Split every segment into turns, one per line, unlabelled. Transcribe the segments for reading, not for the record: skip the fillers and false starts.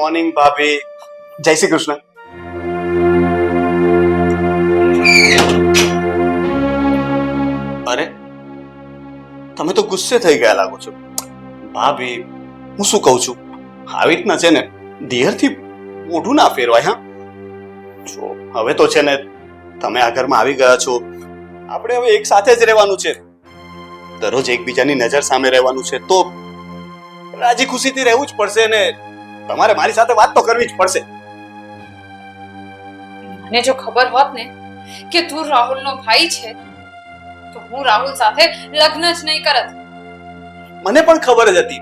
Morning ભાભી. જય શ્રી કૃષ્ણ. અરે તમે તો ગુસ્સે થઈ ગયા લાગો છો. ભાભી હું શું કહું છું, આવી રીતના છે ને ધીરથી મોઢું ના ફેરવાય. હા જો હવે તો છે ને તમે આ ઘરમાં આવી ગયા છો, આપણે હવે એક સાથે જ રહેવાનું છે, દરરોજ એકબીજાની નજર સામે રહેવાનું છે, તો રાજી ખુશીથી રહેવું જ પડશે ને તમારે મારી સાથે વાત તો કરવી જ પડશે.
મને જો ખબર હોત ને કે તું રાહુલનો ભાઈ છે તો હું રાહુલ સાથે લગ્ન જ નહીં કરત.
મને પણ ખબર જ હતી,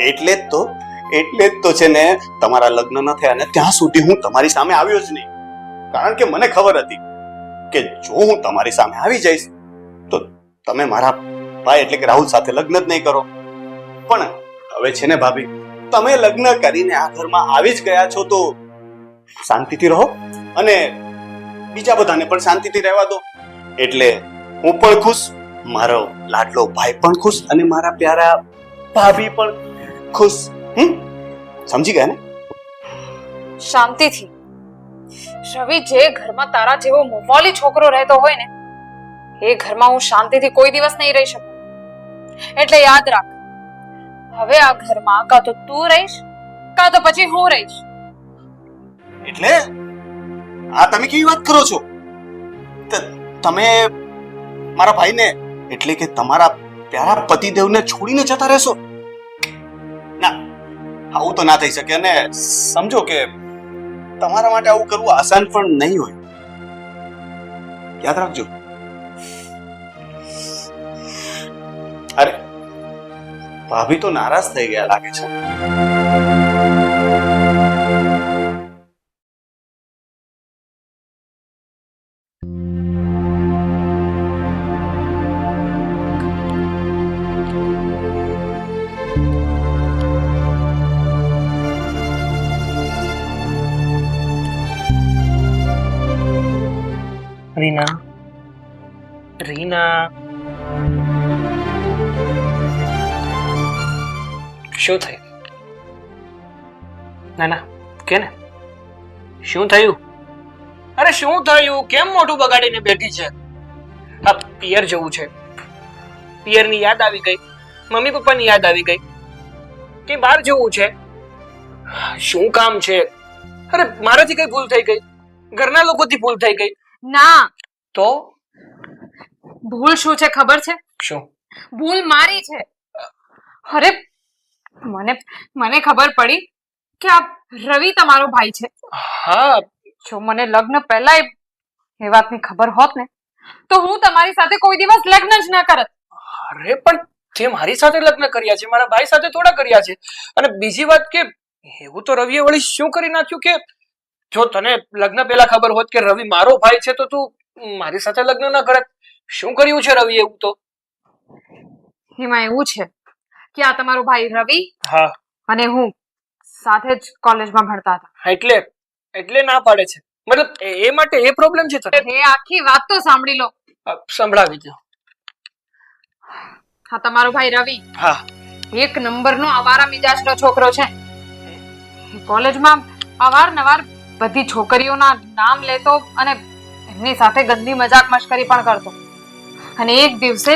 એટલે જ તો છે ને તમારા લગ્ન ન થયા ને ત્યાં સુધી હું તમારી સામે આવ્યો જ નહીં, કારણ કે મને ખબર હતી કે જો હું તમારી સામે આવી જઈશ તો તમે મારા ભાઈ એટલે કે રાહુલ સાથે લગ્ન જ નહીં કરો. પણ હવે છે ને ભાભી, તમે લગ્ન કરીને આ ઘરમાં આવી જ ગયા છો તો શાંતિથી રહો અને બીજા બધાને પણ શાંતિથી રહેવા દો. એટલે હું પણ ખુશ, મારો લાડલો ભાઈ પણ ખુશ અને મારા પ્યારા ભાભી પણ ખુશ. સમજી ગયા ને?
શાંતિથી. રવિ, જે ઘરમાં તારા જેવો મોમાલી છોકરો રહેતો હોય ને એ ઘરમાં હું શાંતિથી કોઈ દિવસ નહીં રહી શકું. એટલે યાદ રાખ, હવે આ ઘરમાં કાં તો તું રહીશ કાં તો પછી હું રહીશ.
એટલે આ તમે કેવી વાત કરો છો? તમે મારા ભાઈને એટલે કે તમારા પ્યારા પતિદેવને છોડીને જતા રહેશો? ના, આવું તો ના થઈ શકે. અને સમજો કે તમારા માટે આવું કરવું આસાન પણ નહીં હોય, યાદ રાખજો. અરે ભાભી તો નારાજ થઈ ગયા લાગે છે.
રીના, રીના, શું થયું? ના ના કે ને, શું થયું? અરે શું થયું? કેમ મોઢું બગાડીને બેઠી છે? આ પિયર જવું છે, પિયરની યાદ આવી ગઈ, મમ્મી પપ્પાની યાદ આવી ગઈ કે બહાર જવું છે? શું કામ છે? અરે મારાથી કઈ ભૂલ થઈ ગઈ? ઘરના લોકોથી ભૂલ થઈ ગઈ?
ના.
તો
ભૂલ શું છે ખબર છે?
શું
ભૂલ મારી છે. અરે મને ખબર પડી કે આ રવિ તમારો ભાઈ છે.
હા,
જો મને લગ્ન પહેલા એ વાતની ખબર હોત ને તો હું તમારી સાથે કોઈ દિવસ લગ્ન જ ના કરત.
અરે પણ તે મારી સાથે લગ્ન કર્યા છે, મારા ભાઈ સાથે થોડા કર્યા છે. અને બીજી વાત કે એવું તો રવિએ વળી શું કરી નાખ્યું કે જો તને લગ્ન પહેલા ખબર હોત કે રવિ મારો ભાઈ છે તો તું મારી સાથે લગ્ન ના કરત. શું કર્યું છે રવિ એવું? તો
એમાં એવું છે કે આ તમારો ભાઈ રવિ
હા
અને હું સાથે જ કોલેજમાં ભણતા હતા.
એટલે ના પાડે છે? મતલબ એ માટે એ પ્રોબ્લેમ છે તને?
એ આખી વાત તો સાંભળી લો.
સંભળાવી દો.
હા, તમારો ભાઈ રવિ
હા,
એક નંબરનો આવારા મિજાજનો છોકરો છે. કોલેજમાં અવારનવાર બધી છોકરીઓના નામ લેતો અને એમની સાથે ગંદી મજાક મશ્કરી પણ કરતો. અને એક દિવસે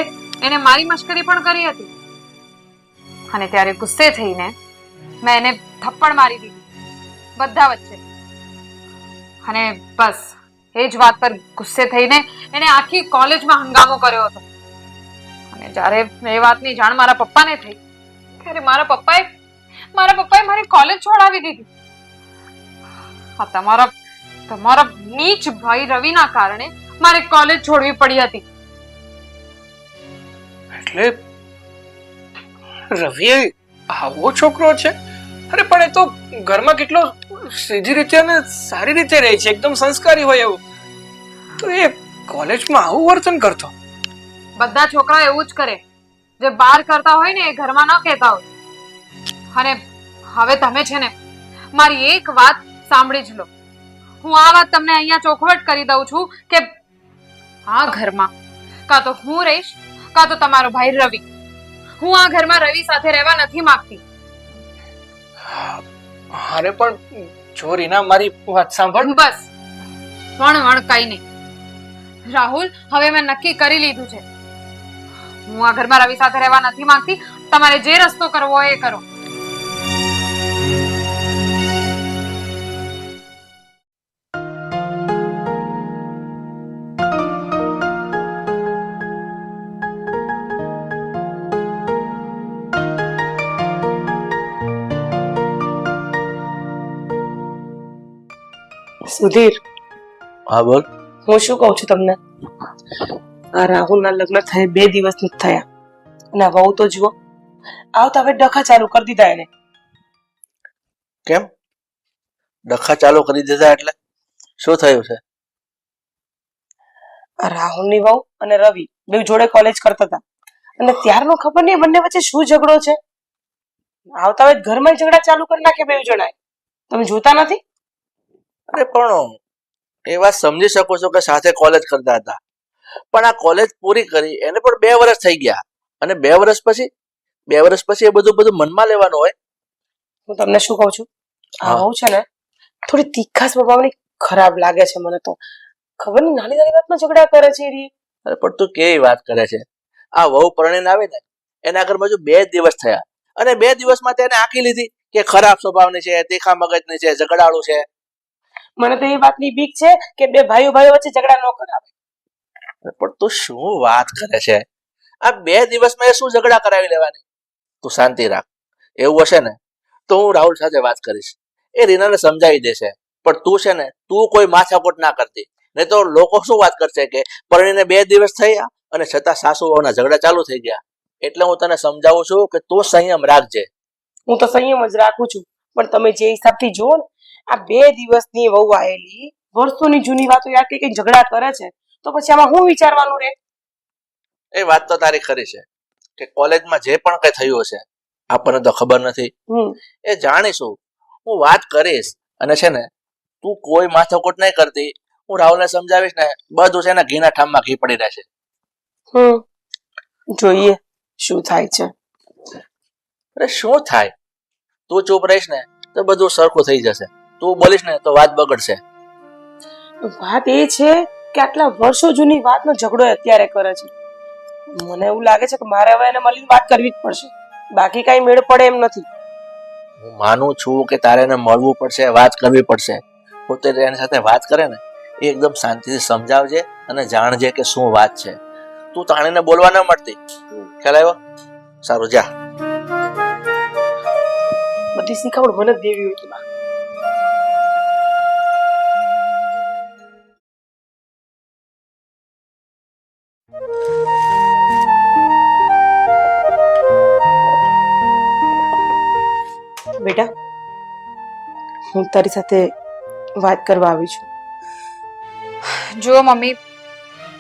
એને મારી મશ્કરી પણ કરી હતી અને ત્યારે ગુસ્સે થઈને મેં એને થપ્પડ મારી દીધી બધા વચ્ચે. અને બસ એ જ વાત પર ગુસ્સે થઈને એને આખી કોલેજમાં હંગામો કર્યો હતો. અને જ્યારે એ વાતની જાણ મારા પપ્પાને થઈ ત્યારે મારા પપ્પાએ મારી કોલેજ છોડાવી દીધી. આ તમારા નીચ ભાઈ રવિના કારણે મારે કોલેજ છોડવી પડી હતી.
એટલે રવિ આવો છોકરો છે? અરે પણ એ તો ઘરમાં કેટલો સીધી રીતે અને સારી રીતે રહે છે, એકદમ સંસ્કારી હોય એવું, તો એ કોલેજમાં આવું વર્તન કરતો?
બધા છોકરા એવું જ કરે, જે બહાર કરતા હોય ને એ ઘરમાં ન કહેતા હોય. અને હવે તમે છે ને મારી એક વાત સાંભળી જ લો. હું આ વાત તમને અહીંયા ચોખવટ કરી દઉં છું કે આ ઘરમાં કાં તો હું રહીશ કાં તો તમારો ભાઈ રવિ. હું આ ઘરમાં રવિ સાથે રહેવા નથી માંગતી.
અરે પણ જો રીના મારી વાત સાંભળ.
બસ વણ કઈ નહીં. રાહુલ, હવે મેં નક્કી કરી લીધું છે. હું આ ઘરમાં રવિ સાથે રહેવા નથી માંગતી. તમારે જે રસ્તો કરવો હોય એ કરો.
સુધીર,
હા બોલ.
હું શું કહું છું તમને, આ રાહુલના લગ્ન થઈ 2 દિવસ નથી થયા અને આ વહુ તો જુઓ, આવતા હવે ડખા ચાલુ કરી દીધા એને.
કેમ ડખા ચાલુ કરી દીધા એટલે શું થયું છે?
આ રાહુલની વહુ અને રવિ બે જોડે કોલેજ કરતા હતા અને ત્યારનો ખબર નહીં બંને વચ્ચે શું ઝઘડો છે. આવતા હવે ઘરમાં ઝઘડા ચાલુ કરી નાખે બે જણાએ. તમે જોતા નથી?
અરે પણ એ વાત સમજી શકો છો કે સાથે કોલેજ કરતા હતા, પણ આ કોલેજ પૂરી કરી એને પણ 2 વર્ષ થઈ ગયા અને 2 વર્ષ પછી એ બધું મનમાં લેવાનું હોય.
હું તમને શું કહું છું, આ વહુ છે ને થોડી તીખા સ્વભાવની ખરાબ લાગે છે મને તો. ખબર નહીં નાની નાની વાતમાં ઝઘડા કરે છે એ રહી.
અરે પણ તું કેવી વાત કરે છે? આ વહુ પરણીને આવે ને એના ઘરમાં જો 2 દિવસ થયા અને 2 દિવસમાં તેને આંકી લીધી કે ખરાબ સ્વભાવની છે, તીખા મગજની છે, ઝઘડાળું છે.
મને તો એ વાતની બીક છે કે બે ભાઈઓ વચ્ચે ઝઘડા ન કરાવે.
પણ તું શું વાત કરે છે? આ 2 દિવસમાં એ શું ઝઘડા કરાવી લેવાની? તું શાંતિ રાખ. એવું હશે ને તો હું રાહુલ સાથે વાત કરીશ, એ રીનાને સમજાવી દેશે. પણ તું છે ને તું કોઈ માથાકૂટ ના કરતી, નહીં તો લોકો શું વાત કરશે કે પરણીને 2 દિવસ થયા અને છતાં સાસુઓના ઝઘડા ચાલુ થઈ ગયા. એટલે હું તને સમજાવું છું કે તું સંયમ રાખજે.
હું તો સંયમ જ રાખું છું, પણ તમે જે હિસાબથી જુઓ ને, આ 2 દિવસની વહુ આયેલી વર્ષોની જૂની વાતો યાદ કઈ ઝઘડા કરે છે તો પછી આમાં હું વિચારવાનું રે?
એ વાત તો તારી ખરી છે કે કોલેજમાં જે પણ કઈ થયું હશે આપણને તો ખબર નથી. એ જાણીશું, હું વાત કરીશ અને છે ને તું કોઈ માથાકૂટ નહીં કરતી. હું રાહુલને સમજાવીશ ને બધું છે ને ઘીના ઠામમાં ઘી પડી રહેશે.
જોઈએ શું થાય છે.
અરે શું થાય? તું ચૂપ રહીશ ને તો બધું સરખું થઈ જશે. તું બોલીશ ને તો વાત બગડશે.
વાત એ છે કે આટલા વર્ષો જૂની વાતનો ઝઘડો અત્યારે કરે છે. મને એવું લાગે છે કે મારે હવે એને મળીને વાત કરવી જ પડશે, બાકી કઈ મેળ પડે એમ નથી.
હું માનું છું કે તારે એને મળવું પડશે, વાત કરવી પડશે. પોતે એની સાથે વાત કરે ને એ એકદમ શાંતિથી સમજાવજે અને જાણજે કે શું વાત છે. તું તાણીને બોલવા ન મળતી. ખ્યાલ આવ્યો? સારું, જા.
બધી શીખવડ મને જ દેવી હોય તો. બેટા, હું તારી સાથે વાત કરવા આવી છું.
જુઓ મમ્મી,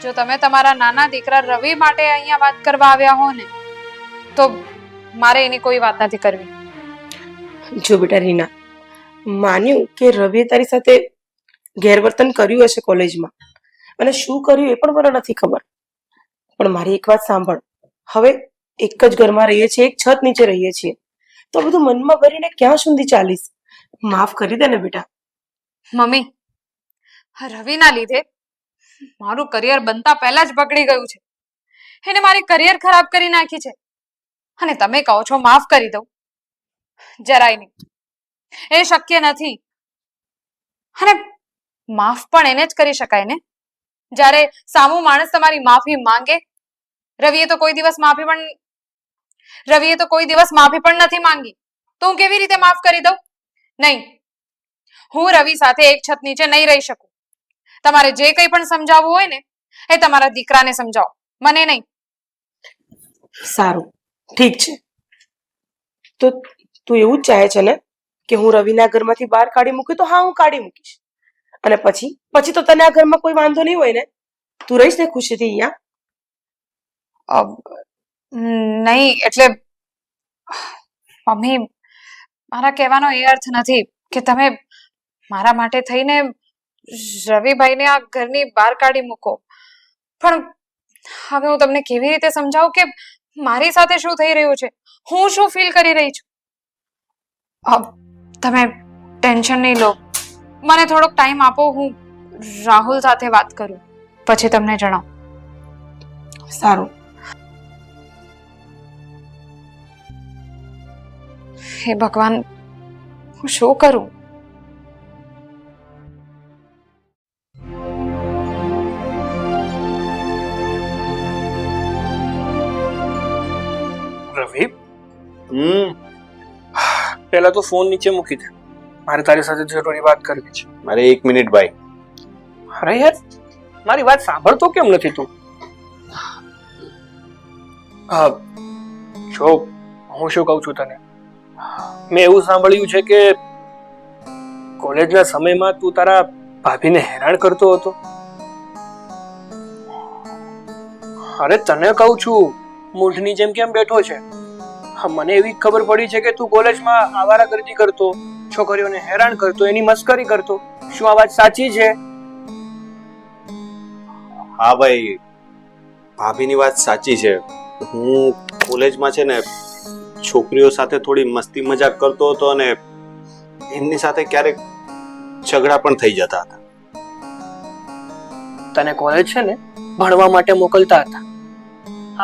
જો તમે તમારા નાના દીકરા રવિ માટે અહીંયા વાત કરવા આવ્યા હો ને તો મારે એની કોઈ વાત નથી કરવી.
જો બેટા રીના, માન્યું કે રવિએ તારી સાથે ગેરવર્તન કર્યું હશે કોલેજમાં અને શું કર્યું એ પણ મને નથી ખબર, પણ મારી એક વાત સાંભળ. હવે એક જ ઘરમાં રહીએ છીએ, એક છત નીચે રહીએ છીએ, તો બધું મનમાં ભરીને ક્યાં સુધી ચાલીશ? માફ કરી દે ને બેટા.
મમ્મી, રવિના લીધે મારું કરિયર બનતા પહેલા જ બગડી ગયું છે. એને મારી કરિયર ખરાબ કરી નાખી છે અને તમે કહો છો માફ કરી દઉં? જરાય નહીં, એ શક્ય નથી. અને માફ પણ એને જ કરી શકાય ને જ્યારે સામો માણસ તમારી માફી માંગે. રવિએ તો કોઈ દિવસ માફી પણ નથી માંગી, તો હું કેવી રીતે માફ કરી દઉં? નહીં, હું રવિ સાથે એક છત નીચે નહીં રહી શકું. તમારે જે કંઈ પણ સમજાવવું હોય ને એ તમારા દીકરાને સમજાવો, મને નહીં.
સારું, ઠીક છે. તો તું એવું જ ચાહે છે ને કે હું રવિના ઘરમાંથી બહાર કાઢી મૂકી? તો હા, હું કાઢી મૂકીશ. અને પછી તો તને આ ઘરમાં કોઈ વાંધો નહીં હોય ને? તું રહીશ ને ખુશીથી અહીંયા?
નહીં, એટલે મમ્મી, મારા કહેવાનો એ અર્થ નથી કે તમે મારા માટે થઈને રવિભાઈને આ ઘરની બહાર કાઢી મૂકો. પણ હવે હું તમને કેવી રીતે સમજાવું કે મારી સાથે શું થઈ રહ્યું છે, હું શું ફીલ કરી રહી છું? તમે ટેન્શન નહીં લો. મને થોડોક ટાઈમ આપો, હું રાહુલ સાથે વાત કરું, પછી તમને જણાવું.
સારું.
હે ભગવાન, હું શું કરું?
રવિ, પહેલા તો ફોન નીચે મૂકી દે, મારે તારી સાથે જરૂરી વાત કરવી છે.
મારે 1 મિનિટ ભાઈ.
અરે યાર, મારી વાત સાંભળતો કેમ નથી તું? જો હું શું કહું છું તને, મેં એવું સાંભળ્યું છે કે કોલેજના સમયમાં તું તારા ભાભીને હેરાન કરતો હતો. અરે તને કહું છું, મૂઢની જેમ કેમ બેઠો છે? મને એવી ખબર પડી છે કે તું કોલેજમાં આવારાગર્દી કરતો, છોકરીઓને હેરાન કરતો, એની મસ્કરી કરતો. શું આ વાત સાચી છે?
હા ભાઈ, ભાભીની વાત સાચી છે. હું કોલેજમાં છે ને છોકરીઓ સાથે થોડી મસ્તી મજાક કરતો હતો અને એમની સાથે ક્યારેક ઝઘડા પણ થઈ જતા હતા.
તને કોલેજ છે ને ભણવા માટે મોકલતા હતા,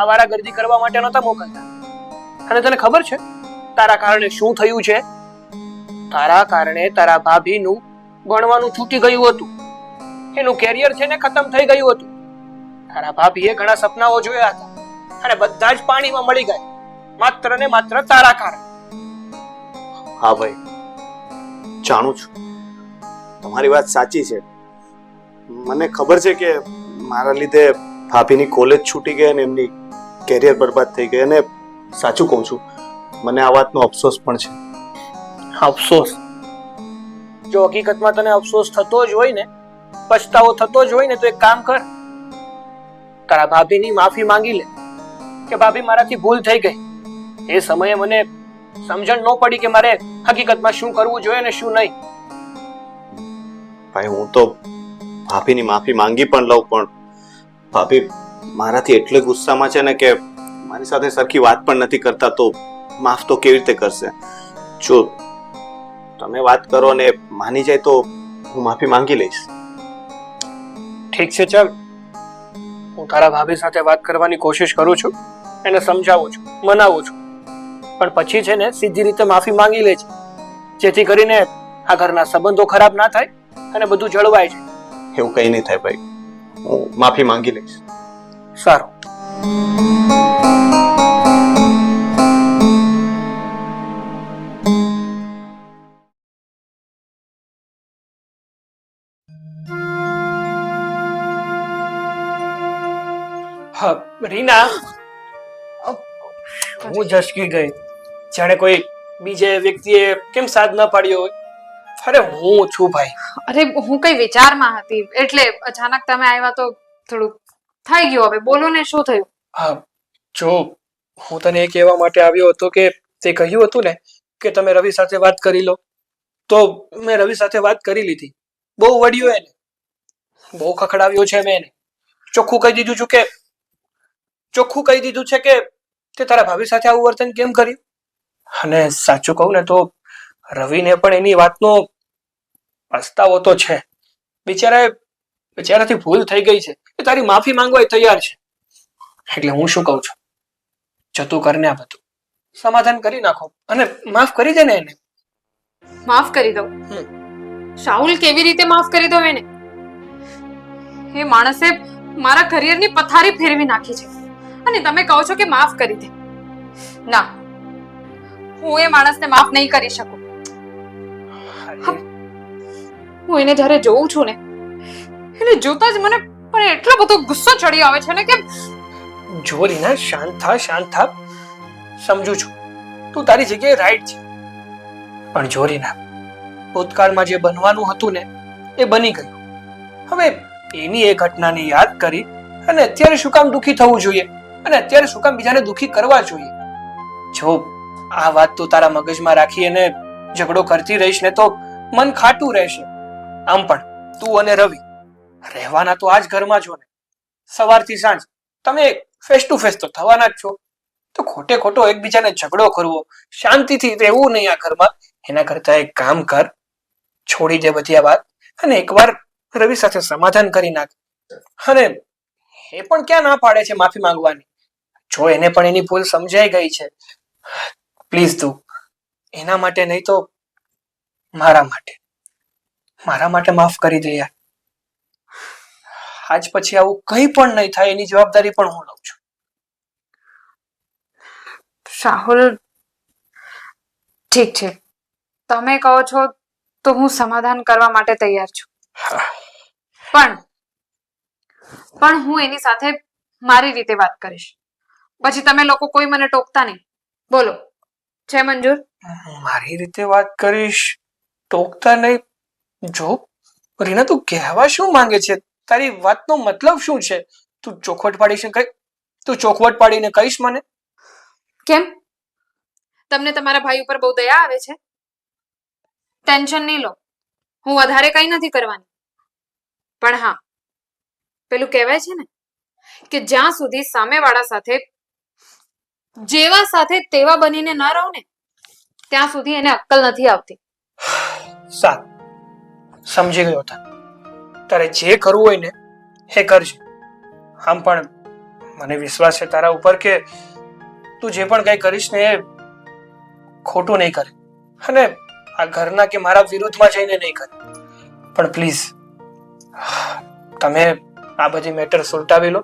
આવારાગર્દી કરવા માટે નહોતા મોકલતા. અને તને ખબર છે તારા કારણે શું થયું છે? તારા કારણે તારા ભાભીનું ભણવાનું છૂટી ગયું હતું, એનું કેરિયર છે ને ખતમ થઈ ગયું હતું. તારા ભાભીએ ઘણા સપનાઓ જોયા હતા અને બધા જ પાણીમાં મળી ગયા, માત્ર ને માત્ર તારા કારણે.
હા ભાઈ, જાણું છું, તમારી વાત સાચી છે. મને ખબર છે કે મારા લીધે ભાભીની કોલેજ છૂટી ગઈ અને એમની કેરિયર બરબાદ થઈ ગઈ. અને સાચું કહું છું, મને આ વાતનો અફસોસ પણ છે.
અફસોસ? જો હકીકતમાં તને અફસોસ થતો જ હોય ને, પછતાવો થતો જ હોય ને, તો એક કામ કર, તારા ભાભીની માફી માંગી લે કે ભાભી મારાથી ભૂલ થઈ ગઈ. એ સમયે મને સમજણ ન પડી કે મારે હકીકતમાં શું કરવું જોઈએ ને શું નહીં.
ભાઈ, હું તો ભાભીની માફી માંગી પણ લઉં, પણ ભાભી મારાથી એટલે ગુસ્સામાં છે ને કે મારી સાથે સરખી વાત પણ નથી કરતા, તો માફ તો કેવી રીતે કરશે? જો તમે વાત કરો ને માની જાય તો હું માફી માંગી લઈશ.
ઠીક છે, ચાલ, હું તારા ભાભી સાથે વાત કરવાની કોશિશ કરું છું, એને સમજાવું છું, મનાવું છું, પણ પછી છે ને સીધી રીતે માફી માંગી લે છે, જેથી કરીને આ ઘરના સંબંધો ખરાબ ના થાય અને બધું જળવાય છે.
એવું કંઈ નહીં થાય ભાઈ, હું માફી માંગી લઈશ.
સારું. હા રીના, હું ઝસકી ગઈ, જાણે કોઈ બીજે વ્યક્તિએ કેમ સાથ ન પાડ્યો હોય. અરે હું છું ભાઈ.
અરે હું કઈ વિચારમાં હતી એટલે અચાનક તમે આવ્યા તો થોડું થઈ ગયું. હવે બોલો ને, શું થયું?
હા, જો હું તને એ કહેવા માટે આવ્યો હતો કે તે કહ્યું હતું ને કે તમે રવિ સાથે વાત કરી લો, તો મેં રવિ સાથે વાત કરી લીધી. બહુ વળ્યો એને, બહુ ખખડાવ્યો છે મેં એને. ચોખ્ખું કહી દીધું છે કે તે તારા ભાભી સાથે આવું વર્તન કેમ કર્યું. અને સાચું કહું ને તો રવિને પણ એની વાતનો પસ્તાવો તો છે. બિચારાથી ભૂલ થઈ ગઈ છે, એ તારી માફી માંગવા તૈયાર છે. એટલે હું શું કહું છું, જતું કરને આ બધું સમાધાન કરી નાખો અને માફ કરી દે ને એને.
માફ કરી દઉં? રાહુલ, કેવી રીતે માફ કરી દઉં એને? એ માણસે મારા કરિયરની પથારી ફેરવી નાખી છે અને તમે કહો છો કે માફ કરી દે? ના, હું એ માણસને માફ નહીં કરી શકું. હું એને જ્યારે જોઉં છું ને, એને જોતા જ મને પણ એટલો બધો ગુસ્સો ચડી આવે છે ને કે.
જો રીના, શાંત થા. સમજુ છું તું તારી જગ્યાએ રાઈટ છે, પણ જો રીના, ભૂતકાળમાં જે બનવાનું હતું ને એ બની ગયું. હવે એની એ ઘટનાને યાદ કરી અને અત્યારે શું કામ દુઃખી થવું જોઈએ અને અત્યારે શું કામ બીજાને દુઃખી કરવા જોઈએ? જો આ વાત તું તારા મગજમાં રાખી અને ઝઘડો કરતી રહીશ ને તો મન ખાટું રહેશે. આમ પણ તું અને રવિ રહેવાના તો આ જ ઘરમાં છો ને, સવારથી સાંજ તમે ફેસ ટુ ફેસ તો થવાના જ છો. તો ખોટે ખોટો એકબીજાને ઝઘડો કરવો, શાંતિથી રહેવું નહીં આ ઘરમાં, એના કરતા એક કામ કર, છોડી દે બધી આ વાત અને એકવાર રવિ સાથે સમાધાન કરી નાખ. અને એ પણ ક્યાં ના પાડે છે માફી માંગવાની. જો એને પણ એની ભૂલ સમજાઈ ગઈ છે, પ્લીઝ તું એના માટે નહીં તો મારા માટે માફ કરી દે યાર. આજ પછી આવું કંઈ પણ નહીં થાય એની જવાબદારી પણ હું લઉં છું.
રાહુલ, ઠીક છે, તમે કહો છો તો હું સમાધાન કરવા માટે તૈયાર છું. પણ હું એની સાથે મારી રીતે વાત કરીશ. પછી તમે લોકો કોઈ મને ટોકતા નહીં. બોલો, છે મંજૂર?
મારી રીતે વાત કરીશ, ટોકતા નહીં? જો રીના, તું કહેવા શું માંગે છે? તારી વાતનો મતલબ શું છે? તું ચોખવટ પાડીને કહીશ મને?
કેમ? તમને તમારા ભાઈ ઉપર બહુ દયા આવે છે? ટેન્શન નહીં લો, હું વધારે કંઈ નથી કરવાની. પણ હા, પેલું કહેવાય છે ને કે જ્યાં સુધી સામેવાળા સાથે જેવા સાથે તેવા બનીને ન રહો ને, ત્યાં સુધી એને અક્કલ નથી આવતી.
સારું, સમજી ગયો તને. તારે જે કરવું હોય ને એ કરજે. આમ પણ મને વિશ્વાસ છે તારા ઉપર કે તું જે પણ કઈ કરીશ ને એ ખોટું નહીં કરે અને આ ઘરના કે મારા વિરુદ્ધમાં જઈને નહીં કરે. પણ પ્લીઝ તમે આ બધી મેટર સુલટાવી લો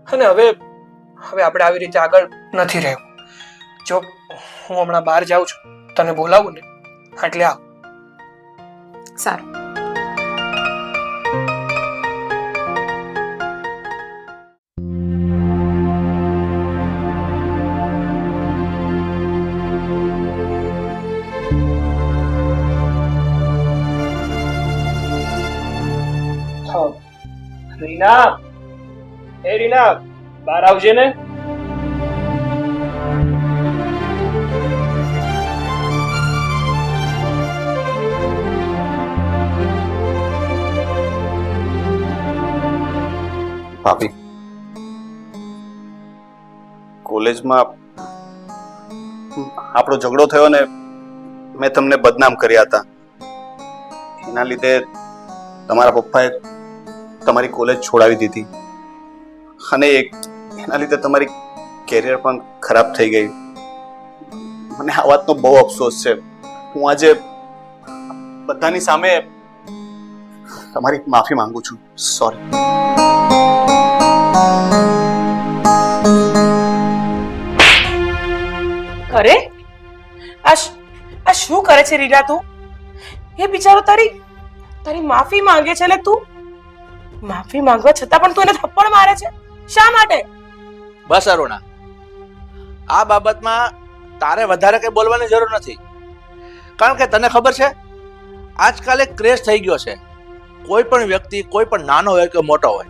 અને હવે આપણે આવી રીતે આગળ નથી રહેવું. જો હું હમણાં બહાર જાઉં છું, તને બોલાવું ને એટલે આવ.
સારું.
રીના, એ રીના, બહાર આવજે ને.
ભાભી, કોલેજમાં આપણો ઝઘડો થયો ને મેં તમને બદનામ કર્યા હતા. એના લીધે તમારા પપ્પાએ તમારી કોલેજ છોડાવી દીધી અને એના લીધે તમારી કેરિયર પણ ખરાબ થઈ ગઈ. મને આ વાતનો બહુ અફસોસ છે. હું આજે બધાની સામે તમારી માફી માંગુ છું. સોરી.
અરે આ શું કરે છે રીના તું? એ બિચારો તારી માફી માંગે છે ને તું માફી માંગવા છતાં પણ તું એને થપ્પડ મારે છે. શા માટે?
બસ અરુણા, આ બાબતમાં તારે વધારે કઈ બોલવાની જરૂર નથી. કારણ કે તને ખબર છે આજકાલ એક ક્રેઝ થઈ ગયો છે. કોઈ પણ વ્યક્તિ, કોઈ પણ નાનો હોય કે મોટો હોય,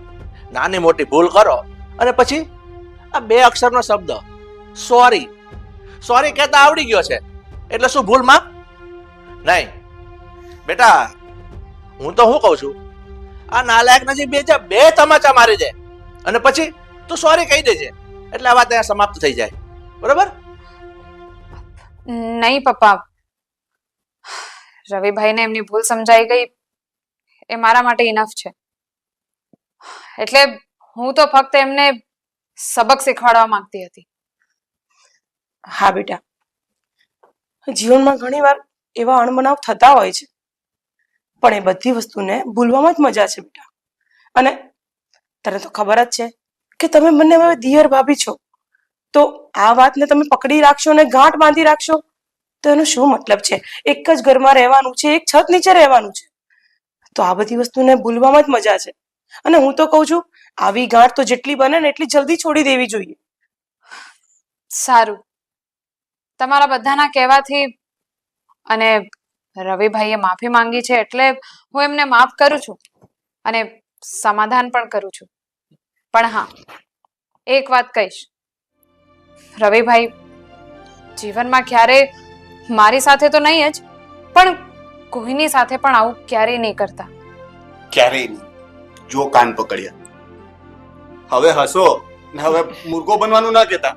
નાની મોટી ભૂલ કરો અને પછી આ 2 અક્ષરનો શબ્દ સોરી કહેતા આવડી ગયો છે એટલે શું ભૂલ માફ? નહીં બેટા, હું તો શું કહું છું, આ નાલાયક નજીક બે તમાચા મારી દે અને પછી તું સોરી કહી દેજે એટલે આ વાત અહીંયા સમાપ્ત થઈ જાય. બરાબર?
નહીં પપ્પા, રવિભાઈને એમની ભૂલ સમજાઈ ગઈ એ મારા માટે ઇનફ છે. એટલે હું તો ફક્ત એમને સબક શીખવાડવા માંગતી હતી.
હા બેટા, જીવનમાં ઘણીવાર એવા અણબનાવ થતા હોય છે, પણ એ બધી વસ્તુને ભૂલવામાં જ મજા છે બેટા. અને તને તો ખબર જ છે કે તમે બંને હવે દિયર ભાભી છો, તો આ વાતને તમે પકડી રાખશો અને ગાંઠ બાંધી રાખશો તો એનો શું મતલબ છે? એક જ ઘરમાં રહેવાનું છે, એક છત નીચે રહેવાનું છે, તો આ બધી વસ્તુને ભૂલવામાં જ મજા છે. અને હું તો કહું છું, આવી ગાંઠ તો જેટલી બને ને એટલી જલ્દી છોડી દેવી જોઈએ.
સારું, તમારા બધાના કહેવાથી અને રવિભાઈએ માફી માંગી છે એટલે હું એમને માફ કરું છું અને સમાધાન પણ કરું છું. પણ હા, એક વાત કહીશ, રવિભાઈ જીવનમાં ક્યારેય મારી સાથે તો નહીં જ, પણ કોઈની સાથે પણ આવું ક્યારેય નહીં કરતા.
ક્યારેય નહીં. જો કાન પકડ્યા. હવે હસો ને હવે મુર્ગો બનવાનું ના કહેતા.